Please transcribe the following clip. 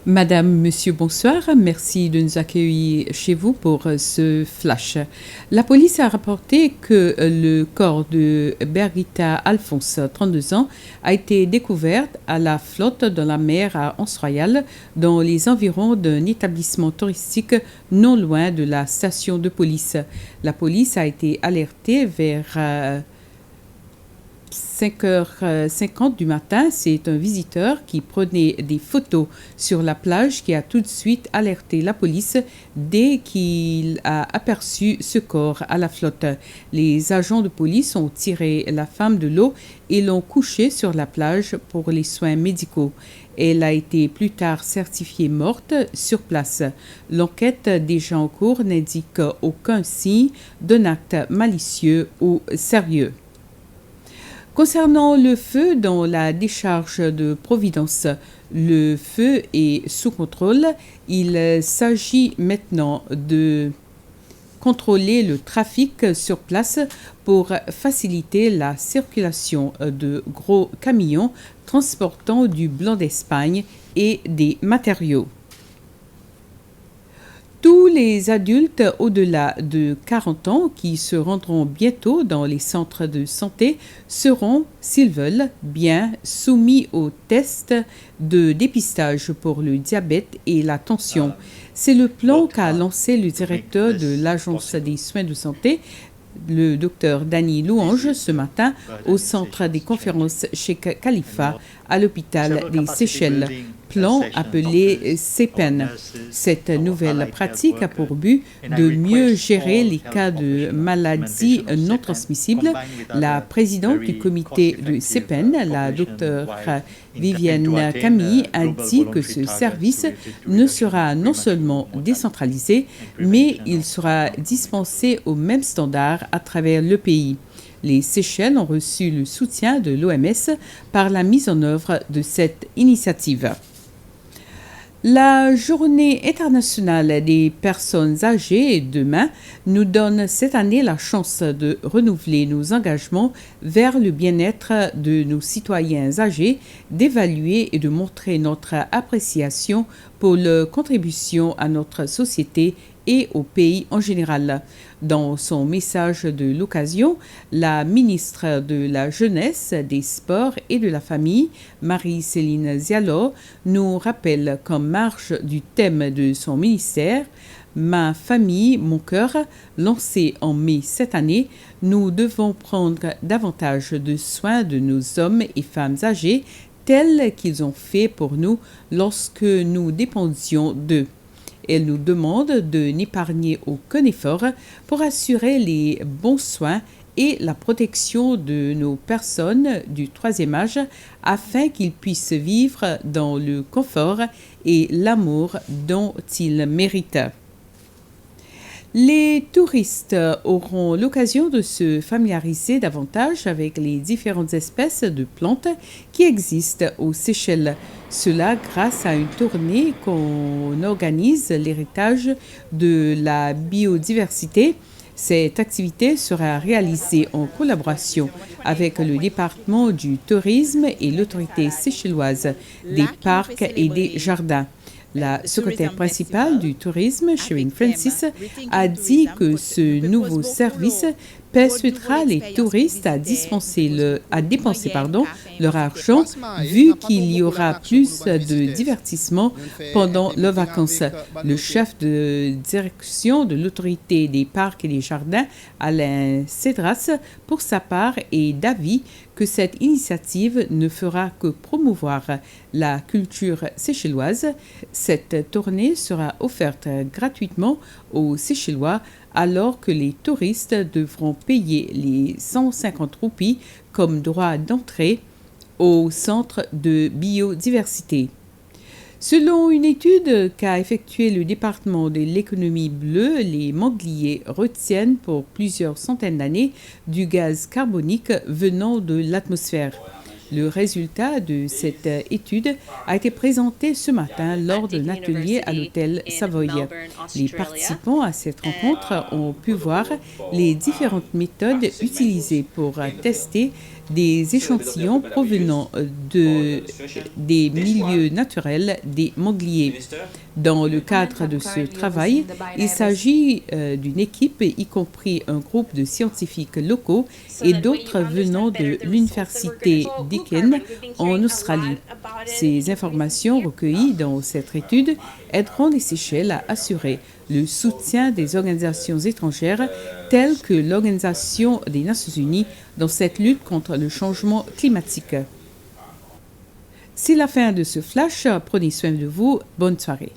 Madame, Monsieur, bonsoir. Merci de nous accueillir chez vous pour ce flash. La police a rapporté que le corps de Bergita Alphonse, 32 ans, a été découvert à la flotte dans la mer à Anse-Royal, dans les environs d'un établissement touristique non loin de la station de police. La police a été alertée vers 5h50 du matin. C'est un visiteur qui prenait des photos sur la plage qui a tout de suite alerté la police dès qu'il a aperçu ce corps à la flotte. Les agents de police ont tiré la femme de l'eau et l'ont couchée sur la plage pour les soins médicaux. Elle a été plus tard certifiée morte sur place. L'enquête déjà en cours n'indique aucun signe d'un acte malicieux ou sérieux. Concernant le feu dans la décharge de Providence, le feu est sous contrôle. Il s'agit maintenant de contrôler le trafic sur place pour faciliter la circulation de gros camions transportant du blanc d'Espagne et des matériaux. Tous les adultes au-delà de 40 ans qui se rendront bientôt dans les centres de santé seront, s'ils veulent, bien soumis aux tests de dépistage pour le diabète et la tension. C'est le plan qu'a lancé le directeur de l'Agence des soins de santé, le docteur Danny Louange, ce matin au centre des conférences Cheikh Khalifa à l'hôpital des Seychelles. Plan appelé CEPEN. Cette nouvelle pratique a pour but de mieux gérer les cas de maladies non transmissibles. La présidente du comité de CEPEN, la docteure Vivienne Camille, a dit que ce service ne sera non seulement décentralisé, mais il sera dispensé aux mêmes standards à travers le pays. Les Seychelles ont reçu le soutien de l'OMS par la mise en œuvre de cette initiative. La Journée internationale des personnes âgées demain nous donne cette année la chance de renouveler nos engagements vers le bien-être de nos citoyens âgés, d'évaluer et de montrer notre appréciation pour leur contribution à notre société et au pays en général. Dans son message de l'occasion, la ministre de la Jeunesse, des Sports et de la Famille, Marie-Céline Diallo, nous rappelle qu'en marge du thème de son ministère, Ma famille, mon cœur, lancé en mai cette année, nous devons prendre davantage de soin de nos hommes et femmes âgés tels qu'ils ont fait pour nous lorsque nous dépendions d'eux. Elle nous demande de n'épargner aucun effort pour assurer les bons soins et la protection de nos personnes du troisième âge afin qu'ils puissent vivre dans le confort et l'amour dont ils méritent. Les touristes auront l'occasion de se familiariser davantage avec les différentes espèces de plantes qui existent aux Seychelles. Cela grâce à une tournée qu'on organise, l'héritage de la biodiversité. Cette activité sera réalisée en collaboration avec le département du tourisme et l'autorité séchelloise des parcs et des jardins. La secrétaire principale du tourisme, Shirin Francis, a dit que ce nouveau service persuadera les touristes à dépenser leur argent vu qu'il y aura plus de divertissement pendant leurs vacances. Le chef de direction de l'autorité des parcs et des jardins, Alain Cédras, pour sa part, est d'avis que cette initiative ne fera que promouvoir la culture séchelloise. Cette tournée sera offerte gratuitement aux Seychellois alors que les touristes devront payer les 150 roupies comme droit d'entrée au centre de biodiversité. Selon une étude qu'a effectuée le département de l'économie bleue, les mangliers retiennent pour plusieurs centaines d'années du gaz carbonique venant de l'atmosphère. Le résultat de cette étude a été présenté ce matin lors d'un atelier à l'hôtel Savoy. Les participants à cette rencontre ont pu voir les différentes méthodes utilisées pour tester des échantillons provenant des milieux naturels des mangliers. Dans le cadre de ce travail, il s'agit d'une équipe, y compris un groupe de scientifiques locaux et d'autres venant de l'université Deakin en Australie. Ces informations recueillies dans cette étude aideront les Seychelles à assurer le soutien des organisations étrangères telles que l'Organisation des Nations Unies dans cette lutte contre le changement climatique. C'est la fin de ce flash. Prenez soin de vous. Bonne soirée.